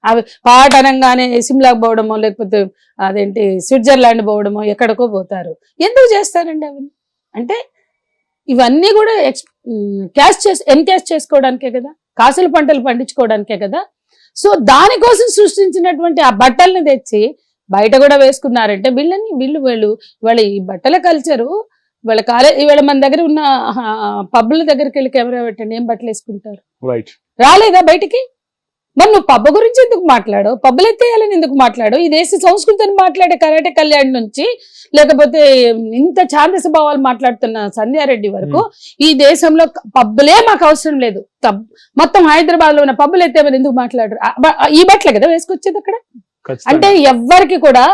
అవి పాట అనగానే సిమ్లాకి పోవడమో లేకపోతే అదేంటి స్విట్జర్లాండ్ పోవడమో ఎక్కడికో పోతారు. ఎందుకు చేస్తారండి అవి? అంటే ఇవన్నీ కూడా ఎన్కాష్ చేసుకోవడానికే కదా, కాసుల పంటలు పండించుకోవడానికే కదా. సో దానికోసం సృష్టించినటువంటి ఆ బట్టల్ని తెచ్చి బయట కూడా వేసుకున్నారంటే వాళ్ళ ఈ బట్టల కల్చరు ఇవాళ మన దగ్గర ఉన్న పబ్బుల దగ్గరికి వెళ్ళి కెమెరా పెట్టండి, ఏం బట్టలు వేసుకుంటారు? రాలేదా బయటికి? మరి నువ్వు పబ్బ గురించి ఎందుకు మాట్లాడు, పబ్బులు ఎత్తేయాలని ఎందుకు మాట్లాడు? ఈ దేశ సంస్కృతిని మాట్లాడే కరాటే కళ్యాణ్ నుంచి లేకపోతే ఇంత ఛాందస భావాలు మాట్లాడుతున్న సంధ్యారెడ్డి వరకు ఈ దేశంలో పబ్బులే మాకు అవసరం లేదు, మొత్తం హైదరాబాద్ లో ఉన్న పబ్బులు ఎత్తేమని ఎందుకు మాట్లాడరు? ఈ బట్టలే కదా వేసుకొచ్చేది అక్కడ. అంటే ఎవ్వరికి కూడా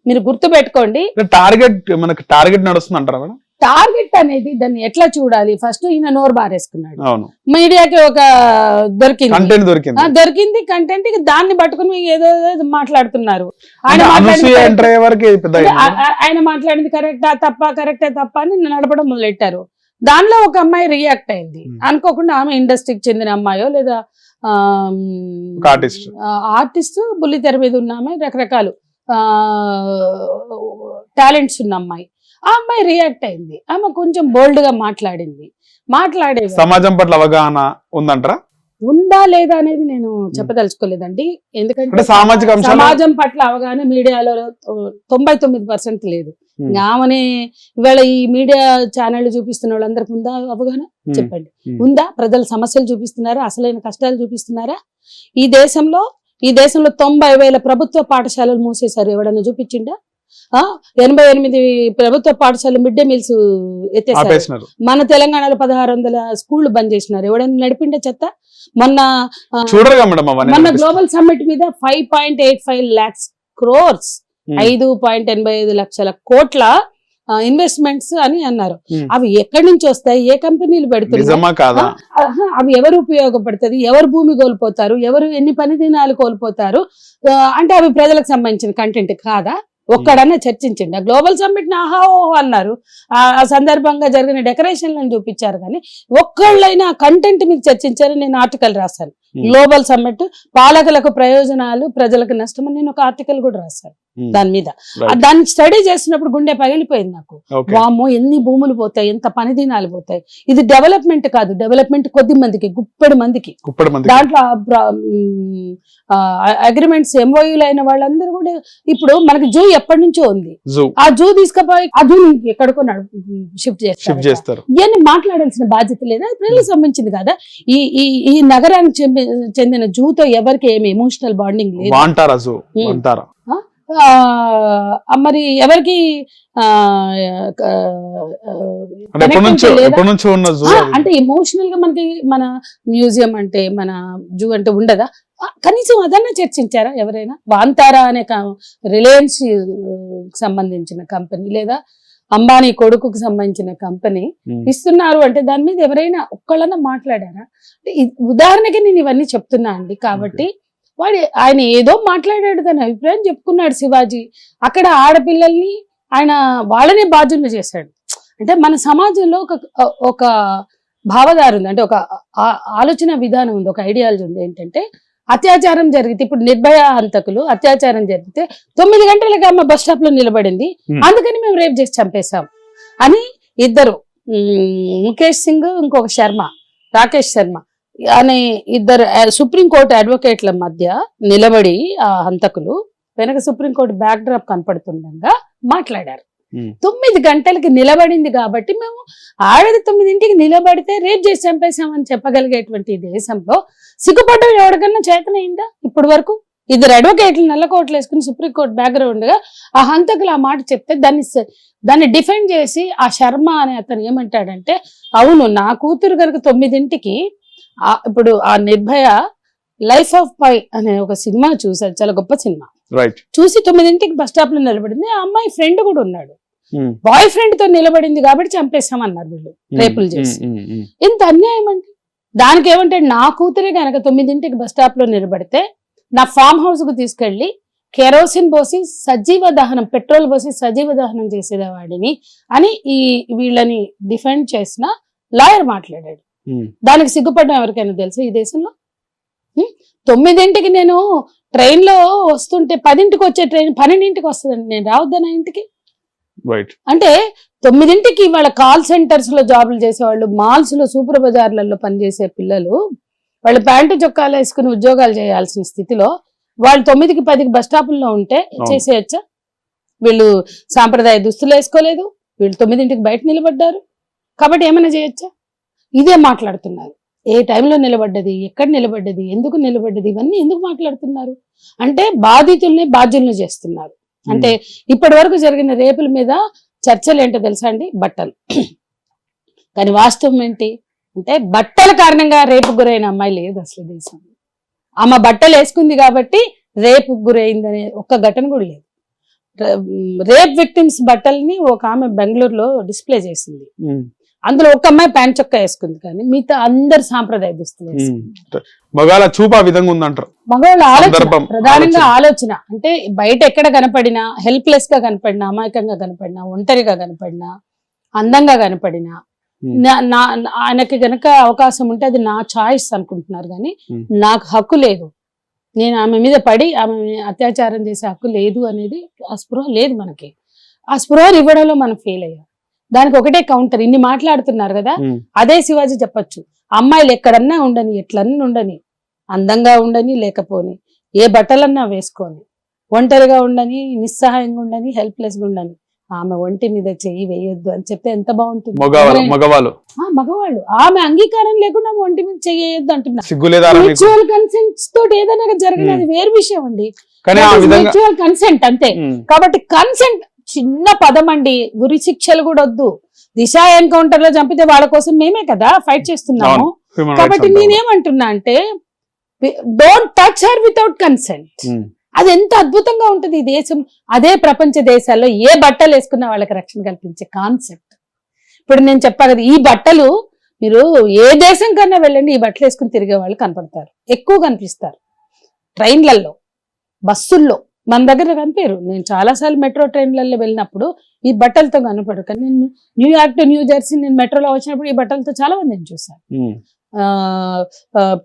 మీరు గుర్తు పెట్టుకోండి, టార్గెట్ నడుస్తుంది అంటారా? టార్గెట్ అనేది దాన్ని ఎట్లా చూడాలి? ఫస్ట్ ఈయన నోరు బారేసుకున్నాడు, మీడియాకి ఒక దొరికింది కంటెంట్, దాన్ని పట్టుకుని ఏదో మాట్లాడుతున్నారు. ఆయన మాట్లాడింది కరెక్టా తప్ప అని నడపడం మొదలెట్టారు. దానిలో ఒక అమ్మాయి రియాక్ట్ అయింది అనుకోకుండా. ఆమె ఇండస్ట్రీకి చెందిన అమ్మాయో లేదా ఆర్టిస్ట్, బుల్లితెర మీద ఉన్న అమ్మాయి, రకరకాలు టాలెంట్స్ ఉన్న అమ్మాయి. ఆ అమ్మాయి రియాక్ట్ అయింది, ఆమె కొంచెం బోల్డ్ గా మాట్లాడింది. సమాజం పట్ల అవగాహన ఉందంటారా? ఉందా లేదా అనేది నేను చెప్పదలుచుకోలేదండి, ఎందుకంటే సమాజం పట్ల అవగాహన మీడియాలో 99% లేదు. ఆమెనే ఇవాళ ఈ మీడియా ఛానల్ చూపిస్తున్న వాళ్ళందరికి ఉందా అవగాహన? చెప్పండి, ఉందా? ప్రజల సమస్యలు చూపిస్తున్నారా? అసలైన కష్టాలు చూపిస్తున్నారా? ఈ దేశంలో 90,000 ప్రభుత్వ పాఠశాలలు మూసేశారు, ఎవడన్నా చూపించిండా? 88 ప్రభుత్వ పాఠశాలలు మిడ్ డే మీల్స్ ఎత్తేసారు. మన తెలంగాణలో 1600 స్కూళ్లు బంద్ చేసినారు, ఎవడన్నా నడిపిండే చెత్త? మొన్న గ్లోబల్ సమ్మిట్ మీద 5.85 lakhs crores 5.85 లక్షల కోట్ల ఇన్వెస్ట్మెంట్స్ అని అన్నారు. అవి ఎక్కడి నుంచి వస్తాయి? ఏ కంపెనీలు పెడుతున్నారు? అవి ఎవరు ఉపయోగపడుతుంది? ఎవరు భూమి కోల్పోతారు? ఎవరు ఎన్ని పని దినాలు కోల్పోతారు? అంటే అవి ప్రజలకు సంబంధించిన కంటెంట్ కాదా? ఒక్కడన్నా చర్చించండి. ఆ గ్లోబల్ సమ్మిట్ ని ఆహా ఓహో అన్నారు, ఆ సందర్భంగా జరిగిన డెకరేషన్లను చూపించారు, కానీ ఒక్కళ్ళైనా కంటెంట్ మీద చర్చించారు. నేను ఆర్టికల్ రాశాను, గ్లోబల్ సమ్మిట్ పాలకులకు ప్రయోజనాలు ప్రజలకు నష్టం అని నేను ఒక ఆర్టికల్ కూడా రాశాను దాని మీద. దాన్ని స్టడీ చేసినప్పుడు గుండె పగిలిపోయింది నాకు. వామ్మో, ఎన్ని భూములు పోతాయి, ఎంత పని దినాలు పోతాయి. ఇది డెవలప్మెంట్ కాదు, డెవలప్మెంట్ కొద్ది మందికి, గుప్పెడు మందికి. దాంట్లో అగ్రిమెంట్స్ ఎంఓయూలు అయిన వాళ్ళందరూ కూడా ఇప్పుడు మనకి జూ ఎప్పటి నుంచో ఉంది, ఆ జూ తీసుకుపోయి ఆ జూ ఎక్కడికో షిఫ్ట్ చేస్తారు. ఇవన్నీ మాట్లాడాల్సిన బాధ్యత లేదా? ప్రజలకు సంబంధించింది కదా. ఈ నగరానికి చెందిన జూతో ఎవరికి ఏమి ఎమోషనల్ బాండింగ్ లేదు. మరి ఎవరికి అంటే ఎమోషనల్ గా మనకి మన మ్యూజియం అంటే మన జూ అంటే ఉండదా? కనీసం అదన్నా చర్చించారా ఎవరైనా? వాంతారా అనే రిలయన్స్ సంబంధించిన కంపెనీ లేదా అంబానీ కొడుకుకు సంబంధించిన కంపెనీ ఇస్తున్నారు అంటే దాని మీద ఎవరైనా ఒక్కళ్ళన్నా మాట్లాడారా? అంటే ఉదాహరణకి నేను ఇవన్నీ చెప్తున్నా అండి. కాబట్టి ఆయన ఏదో మాట్లాడాడు, దాని అభిప్రాయం చెప్పుకున్నాడు. శివాజీ అక్కడ ఆడపిల్లల్ని ఆయన వాళ్ళనే బాధ్యులు చేశాడు. అంటే మన సమాజంలో ఒక భావదారు ఉంది, అంటే ఒక ఆలోచన విధానం ఉంది, ఒక ఐడియాలజీ ఉంది. ఏంటంటే అత్యాచారం జరిగితే, ఇప్పుడు నిర్భయ హంతకులు అత్యాచారం జరిగితే 9 గంటలకి అమ్మ బస్ స్టాప్ లో నిలబడింది, అందుకని మేము రేప్ చేసి చంపేశాం అని ఇద్దరు, ముఖేష్ సింగ్ ఇంకొక రాకేష్ శర్మ అనే ఇద్దరు సుప్రీంకోర్టు అడ్వకేట్ల మధ్య నిలబడి ఆ హంతకులు వెనక సుప్రీంకోర్టు బ్యాక్ డ్రాప్ కనపడుతుండగా మాట్లాడారు. 9 గంటలకి నిలబడింది కాబట్టి మేము ఆడది 9ంటికి నిలబడితే రేప్ చేసి చంపేశామని చెప్పగలిగేటువంటి దేశంలో సిగ్గుపడ్డం ఎవరికన్నా చేతనైందా ఇప్పటి వరకు? ఇద్దరు అడ్వకేట్లు నల్ల కోట్లు వేసుకుని సుప్రీంకోర్టు బ్యాక్గ్రౌండ్ గా ఆ హంతకులు ఆ మాట చెప్తే దాన్ని డిఫెండ్ చేసి ఆ శర్మ అనే అతను ఏమంటాడంటే, అవును నా కూతురు కనుక 9ంటికి ఇప్పుడు ఆ నిర్భయ లైఫ్ ఆఫ్ పై అనే ఒక సినిమా చూసాడు, చాలా గొప్ప సినిమా. చూసి 9ంటికి బస్ స్టాప్ లో నిలబడింది. ఆ అమ్మాయి ఫ్రెండ్ కూడా ఉన్నాడు, బాయ్ ఫ్రెండ్ తో నిలబడింది కాబట్టి చంపేస్తామన్నారు వీళ్ళు, రేపులు చేసి. ఎంత అన్యాయం అండి. దానికి ఏమంటే, నా కూతురే కనుక 9ంటికి బస్ స్టాప్ లో నిలబడితే నా ఫామ్ హౌస్ కు తీసుకెళ్లి కెరోసిన్ పోసి సజీవ దహనం, పెట్రోల్ పోసి సజీవ దహనం చేసేవాడిని అని వీళ్ళని డిఫెండ్ చేసిన లాయర్ మాట్లాడాడు. దానికి సిగ్గుపడడం ఎవరికైనా తెలుసా ఈ దేశంలో? 9ంటికి నేను ట్రైన్ లో వస్తుంటే 10ంటికి వచ్చే ట్రైన్ 12ంటికి వస్తుందండి, నేను రావద్దనా ఇంటికి? రైట్. అంటే 9ంటికి వాళ్ళ కాల్ సెంటర్స్ లో జాబులు చేసేవాళ్ళు, మాల్స్ లో సూపర్ బజార్లలో పనిచేసే పిల్లలు వాళ్ళు ప్యాంటు చొక్కాలు వేసుకుని ఉద్యోగాలు చేయాల్సిన స్థితిలో వాళ్ళు 9కి 10కి బస్ స్టాపుల్లో ఉంటే చేసేయచ్చా? వీళ్ళు సాంప్రదాయ దుస్తులు వేసుకోలేదు, వీళ్ళు 9ంటికి బయట నిలబడ్డారు కాబట్టి ఏమైనా చేయొచ్చా? ఇదే మాట్లాడుతున్నారు. ఏ టైంలో నిలబడ్డది, ఎక్కడ నిలబడ్డది, ఎందుకు నిలబడ్డది, ఇవన్నీ ఎందుకు మాట్లాడుతున్నారు అంటే బాధితుల్ని బాధ్యుల్ని చేస్తున్నారు. అంటే ఇప్పటి వరకు జరిగిన రేపుల మీద చర్చలు ఏంటో తెలుసా అండి? బట్టలు. కానీ వాస్తవం ఏంటి అంటే బట్టల కారణంగా రేపు గురైన అమ్మాయి లేదు అసలు దేశంలో. ఆమె బట్టలు వేసుకుంది కాబట్టి రేపు గురైందనే ఒక్క ఘటన కూడా లేదు. రేప్ విక్టిమ్స్ బట్టల్ని ఒక ఆమె బెంగళూరులో డిస్ప్లే చేసింది. అందులో ఒక అమ్మాయి ప్యాంట్ చొక్కా వేసుకుంది, కానీ మిగతా అందరు సాంప్రదాయ దుస్తులు వేసుకుంది. మగాళ్ళ చూపు ఆ విధంగా ఉందంటారు. మగవాళ్ళ ఆలోచన, ప్రధానంగా ఆలోచన అంటే బయట ఎక్కడ కనపడినా, హెల్ప్లెస్ గా కనపడినా, అమాయకంగా కనపడినా, ఒంటరిగా కనపడినా, అందంగా కనపడినా, ఆయనకి గనక అవకాశం ఉంటే అది నా చాయిస్ అనుకుంటున్నారు, కానీ నాకు హక్కు లేదు, నేను ఆమె మీద పడి ఆమె అత్యాచారం చేసే హక్కు లేదు అనేది ఆ స్పృహ లేదు మనకి. ఆ స్పృహను ఇవ్వడంలో మనం ఫెయిల్ అయ్యాం. దానికి ఒకటే కౌంటర్, ఇన్ని మాట్లాడుతున్నారు కదా, అదే శివాజీ చెప్పొచ్చు. అమ్మాయిలు ఎక్కడన్నా ఉండని, ఎట్లన్నా ఉండని, అందంగా ఉండని లేకపోని, ఏ బట్టలన్నా వేసుకొని, ఒంటరిగా ఉండని, నిస్సహాయంగా ఉండని, హెల్ప్లెస్ గా ఉండని, ఆమె ఒంటి మీద చెయ్యి వేయొద్దు అని చెప్తే ఎంత బాగుంటుంది. మగవాళ్ళు ఆమె అంగీకారం లేకుండా ఆమె ఒంటి మీద చెయ్యొద్దు అంటున్నారు. మ్యూచువల్ కన్సెంట్ తోటి ఏదైనా జరిగినది వేరు విషయం అండి. మ్యూచువల్ కన్సెంట్ అంతే. కాబట్టి కన్సెంట్ చిన్న పదం అండి. ఉరి శిక్షలు కూడా వద్దు. దిశ ఎన్కౌంటర్ లో చంపితే వాళ్ళ కోసం మేమే కదా ఫైట్ చేస్తున్నాము. కాబట్టి నేనేమంటున్నా అంటే don't touch her without consent. అది ఎంత అద్భుతంగా ఉంటుంది ఈ దేశం. అదే ప్రపంచ దేశాల్లో ఏ బట్టలు వేసుకున్నా వాళ్ళకి రక్షణ కల్పించే కాన్సెప్ట్. ఇప్పుడు నేను చెప్పా కదా, ఈ బట్టలు మీరు ఏ దేశం కన్నా వెళ్ళండి, ఈ బట్టలు వేసుకుని తిరిగే వాళ్ళు కనపడతారు, ఎక్కువ కనిపిస్తారు. ట్రైన్లలో, బస్సుల్లో మన దగ్గర కనిపారు. నేను చాలాసార్లు మెట్రో ట్రైన్లలో వెళ్ళినప్పుడు ఈ బట్టలతో కనపడరు. కానీ నేను న్యూయార్క్ టు న్యూ జెర్సీ నేను మెట్రోలో వచ్చినప్పుడు ఈ బట్టలతో చాలా మందిని చూశాను.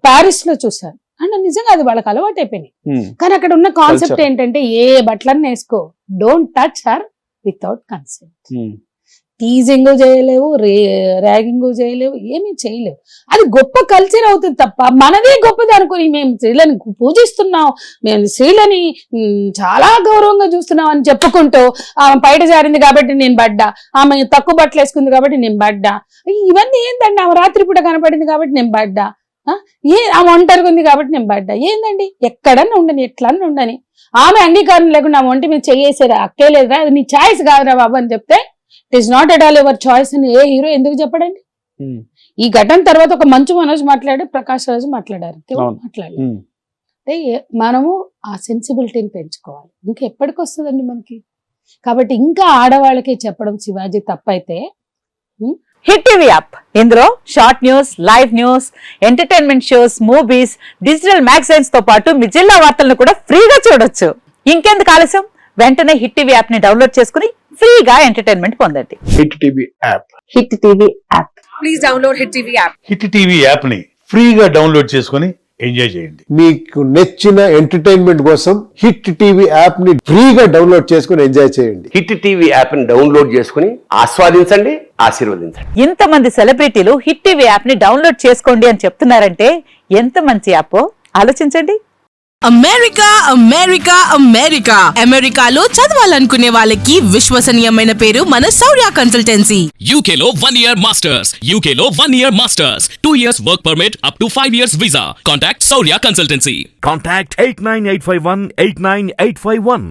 ప్యారిస్ లో చూశాను. అంటే నిజంగా అది వాళ్ళకి అలవాటు అయిపోయినాయి. కానీ అక్కడ ఉన్న కాన్సెప్ట్ ఏంటంటే ఏ బట్టలన్నీ వేసుకో, don't touch her without consent. Teasing చేయలేవు, ర్యాగింగ్ చేయలేవు, ఏమీ చేయలేవు. అది గొప్ప కల్చర్ అవుతుంది తప్ప మనదే గొప్పది అనుకుని మేము స్త్రీలని పూజిస్తున్నాం, మేము స్త్రీలని చాలా గౌరవంగా చూస్తున్నాం అని చెప్పుకుంటూ ఆమె బయట జారింది కాబట్టి నేను పడ్డా, ఆమె తక్కువ బట్టలు వేసుకుంది కాబట్టి నేను పడ్డా, ఇవన్నీ ఏంటండి? ఆమె రాత్రిపూట కనపడింది కాబట్టి నేను పడ్డా, ఆమె ఒంటరిగా ఉంది కాబట్టి నేను పడ్డా, ఏందండి? ఎక్కడన్నా ఉండని, ఎట్లన్నా ఉండని, ఆమె అంగీకారం లేకుండా ఆమె ఒంటి మీద చెయ్యేసారా, అక్కే లేదురా, అది నీ ఛాయిస్ కాదురా బాబు అని చెప్తే it is not at all your choice అని ఏ హీరో ఎందుకు చెప్పడండి? ఈ ఘటన తర్వాత ఒక మంచు మనోజ్ మాట్లాడారు, ప్రకాష్ రాజు మాట్లాడారు, మాట్లాడారు. అంటే మనము ఆ సెన్సిబిలిటీని పెంచుకోవాలి. ఇంకా ఎప్పటికి వస్తుందండి మనకి? కాబట్టి ఇంకా ఆడవాళ్ళకి చెప్పడం శివాజీ తప్పైతే హిట్ టీవీ యాప్, ఇందులో short news, live news, entertainment shows, movies, digital magazines తో పాటు మీ జిల్లా వార్తలను కూడా ఫ్రీగా చూడొచ్చు. ఇంకెందుకు ఆలస్యం? వెంటనే హిట్ టీవీ యాప్ ని డౌన్లోడ్ చేసుకుని ఫ్రీగా ఎంటర్టైన్మెంట్ పొందండి. Hit TV app. Hit TV app. Please download hit TV app. Hit TV app ని ఫ్రీగా డౌన్లోడ్ చేసుకుని ఎంజాయ్ చేయండి. మీకు నచ్చిన ఎంటర్టైన్మెంట్ కోసం హిట్ టీవీ యాప్ ని ఫ్రీగా డౌన్లోడ్ చేసుకుని ఎంజాయ్ చేయండి. హిట్ టీవీ యాప్ ని డౌన్లోడ్ చేసుకుని ఆస్వాదించండి, ఆశీర్వదించండి. ఇంతమంది సెలబ్రిటీలు హిట్ టీవీ యాప్ ని డౌన్లోడ్ చేసుకోండి అని చెప్తున్నారంటే ఎంత మంచి యాప్ ఆలోచించండి. అమెరికా అమెరికా అమెరికా అమెరికాలో చదవాలనుకునే వాళ్ళకి విశ్వసనీయమైన పేరు మన శౌర్య కన్సల్టెన్సీ. UK లో 1 year masters, UK లో 1 year masters, 2 years work permit up to 5 years visa. Contact Saurya Consultancy. Contact 89851 89851.